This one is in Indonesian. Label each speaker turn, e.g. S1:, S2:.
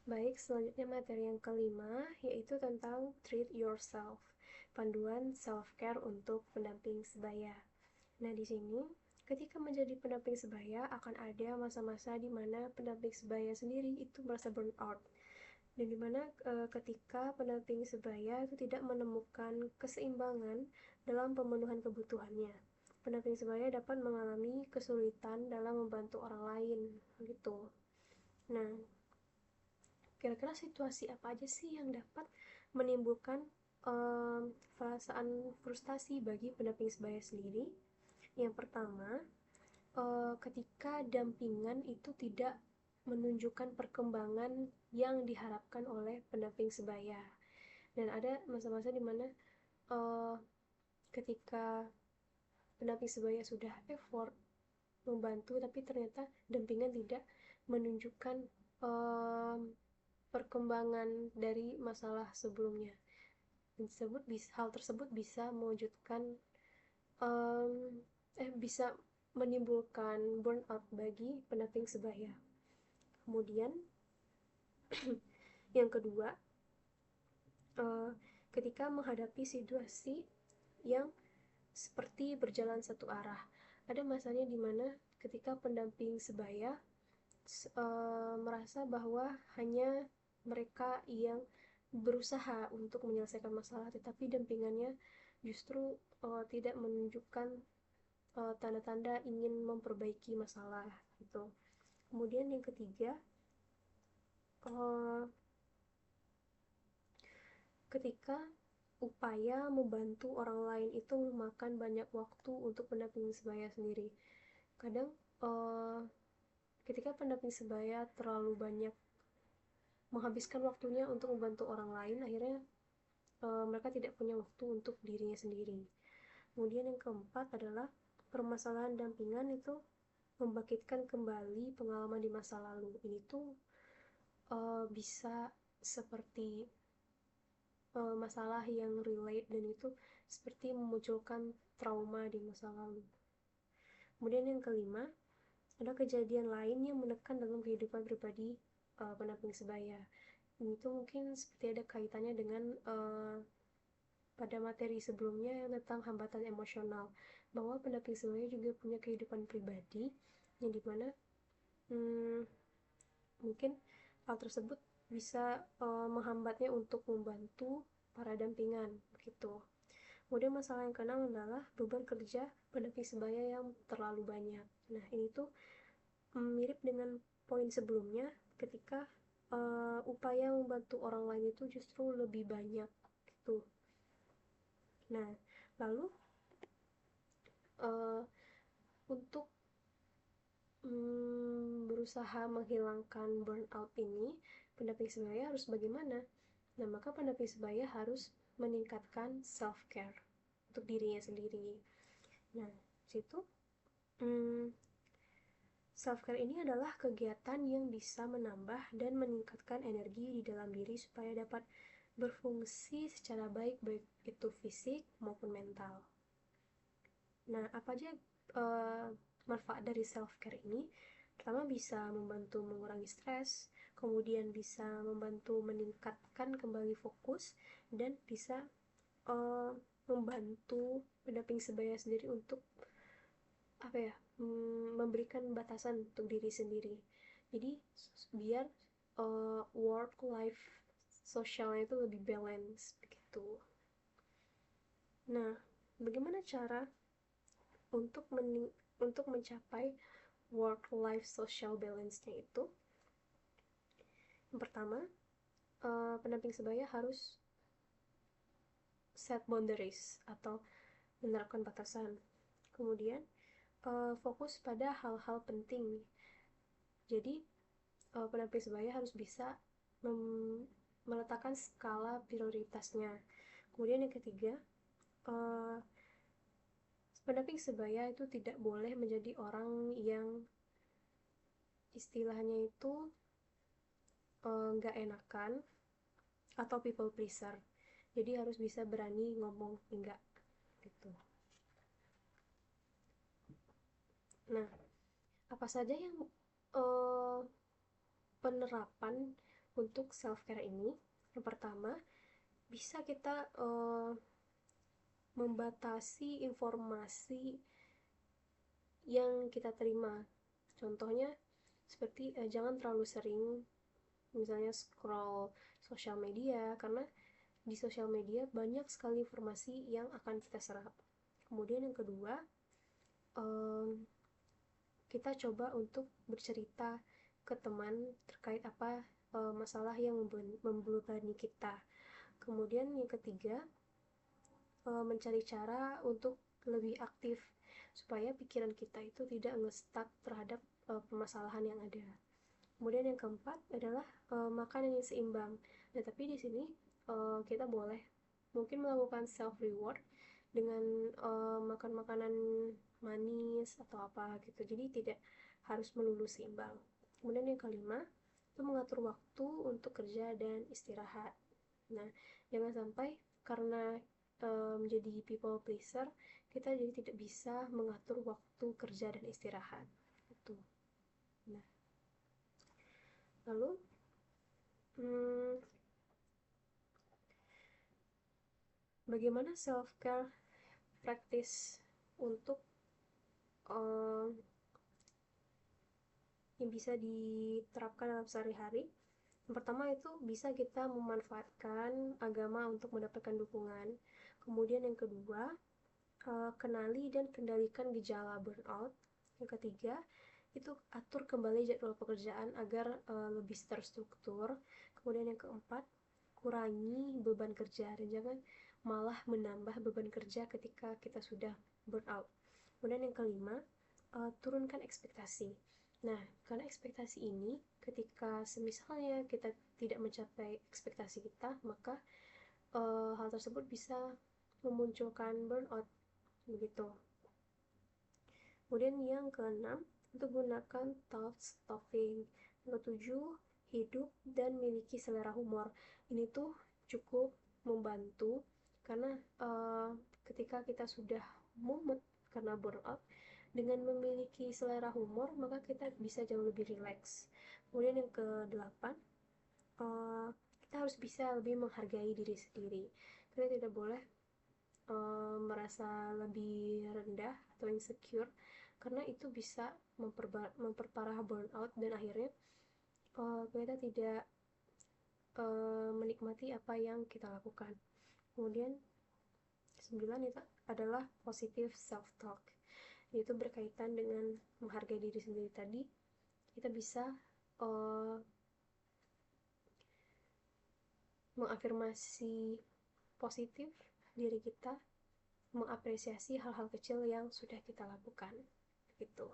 S1: Baik, selanjutnya materi yang kelima, yaitu tentang treat yourself, panduan self-care untuk pendamping sebaya. Nah, di sini, ketika menjadi pendamping sebaya, akan ada masa-masa di mana pendamping sebaya sendiri itu merasa burnout. Dan di mana ketika pendamping sebaya itu tidak menemukan keseimbangan dalam pemenuhan kebutuhannya. Pendamping sebaya dapat mengalami kesulitan dalam membantu orang lain, gitu. Nah, kira-kira situasi apa aja sih yang dapat menimbulkan perasaan frustasi bagi pendamping sebaya sendiri? Yang pertama, ketika dampingan itu tidak menunjukkan perkembangan yang diharapkan oleh pendamping sebaya. Dan ada masa-masa di mana uh, ketika pendamping sebaya sudah effort membantu, tapi ternyata dampingan tidak menunjukkan um, perkembangan dari masalah sebelumnya. Hal tersebut bisa mewujudkan um, bisa menimbulkan burnout bagi pendamping sebaya. Kemudian yang kedua, uh, ketika menghadapi situasi yang seperti berjalan satu arah, ada masanya di mana ketika pendamping sebaya merasa bahwa hanya mereka yang berusaha untuk menyelesaikan masalah, tetapi dampingannya justru tidak menunjukkan tanda-tanda ingin memperbaiki masalah gitu. Kemudian yang ketiga, uh, ketika upaya membantu orang lain itu memakan banyak waktu untuk pendamping sebaya sendiri. Kadang ketika pendamping sebaya terlalu banyak menghabiskan waktunya untuk membantu orang lain, akhirnya mereka tidak punya waktu untuk dirinya sendiri. Kemudian yang keempat adalah permasalahan dampingan itu membangkitkan kembali pengalaman di masa lalu. Ini tuh bisa seperti masalah yang relate, dan itu seperti memunculkan trauma di masa lalu. Kemudian yang kelima, ada kejadian lain yang menekan dalam kehidupan pribadi pendamping sebaya. Ini tuh mungkin seperti ada kaitannya dengan pada materi sebelumnya yang tentang hambatan emosional, bahwa pendamping sebaya juga punya kehidupan pribadi yang dimana hmm, mungkin hal tersebut bisa menghambatnya untuk membantu para dampingan gitu. Kemudian masalah yang keenam adalah beban kerja pendamping sebaya yang terlalu banyak. Nah, ini tuh mirip dengan poin sebelumnya, ketika upaya membantu orang lain itu justru lebih banyak gitu. Nah, lalu uh, untuk berusaha menghilangkan burnout ini, pendamping sebaya harus bagaimana? Nah, maka pendamping sebaya harus meningkatkan self care untuk dirinya sendiri. Nah, situ self care ini adalah kegiatan yang bisa menambah dan meningkatkan energi di dalam diri supaya dapat berfungsi secara baik, baik itu fisik maupun mental. Nah, apa aja uh, manfaat dari self care ini? Pertama, bisa membantu mengurangi stres, kemudian bisa membantu meningkatkan kembali fokus, dan bisa uh, membantu pendamping sebaya sendiri untuk apa ya, memberikan batasan untuk diri sendiri. Jadi biar work life sosialnya itu lebih balance begitu. Nah, bagaimana cara untuk untuk mencapai work life social balance-nya itu? Yang pertama, pendamping sebaya harus set boundaries atau menerapkan batasan. Kemudian fokus pada hal-hal penting. Jadi pendamping sebaya harus bisa meletakkan skala prioritasnya. Kemudian yang ketiga, uh, pendamping sebaya itu tidak boleh menjadi orang yang istilahnya itu nggak enakan atau people pleaser. Jadi harus bisa berani ngomong enggak gitu. Nah, apa saja yang uh, penerapan untuk self care ini, yang pertama bisa kita membatasi informasi yang kita terima. Contohnya seperti jangan terlalu sering misalnya scroll sosial media, karena di sosial media banyak sekali informasi yang akan kita serap. Kemudian yang kedua, kita coba untuk bercerita ke teman terkait apa masalah yang membebani kita. Kemudian yang ketiga, mencari cara untuk lebih aktif supaya pikiran kita itu tidak nge-stuck terhadap permasalahan yang ada. Kemudian yang keempat adalah makanan yang seimbang. Nah, tapi di sini kita boleh mungkin melakukan self reward dengan makan makanan manis atau apa gitu. Jadi tidak harus melulu seimbang. Kemudian yang kelima, itu mengatur waktu untuk kerja dan istirahat. Nah, jangan sampai karena menjadi people pleaser, kita jadi tidak bisa mengatur waktu kerja dan istirahat. Itu. Nah, lalu bagaimana self care practice untuk yang bisa diterapkan dalam sehari-hari? Yang pertama itu bisa kita memanfaatkan agama untuk mendapatkan dukungan. Kemudian yang kedua, kenali dan kendalikan gejala burnout. Yang ketiga, itu atur kembali jadwal pekerjaan agar lebih terstruktur. Kemudian yang keempat, kurangi beban kerja dan jangan malah menambah beban kerja ketika kita sudah burnout. Kemudian yang kelima, turunkan ekspektasi. Nah, karena ekspektasi ini ketika semisalnya kita tidak mencapai ekspektasi kita, maka hal tersebut bisa memunculkan burnout begitu. Kemudian yang keenam, untuk gunakan thought stopping. Yang ketujuh, hidup dan miliki selera humor. Ini tuh cukup membantu karena ketika kita sudah mumet karena burnout, dengan memiliki selera humor maka kita bisa jauh lebih rileks. Kemudian yang kedelapan, kita harus bisa lebih menghargai diri sendiri. Kita tidak boleh merasa lebih rendah atau insecure, karena itu bisa memperparah burnout dan akhirnya kita tidak menikmati apa yang kita lakukan. Kemudian 9 itu adalah positive self talk, yaitu berkaitan dengan menghargai diri sendiri tadi. Kita bisa mengafirmasi positif diri kita, mengapresiasi hal-hal kecil yang sudah kita lakukan gitu.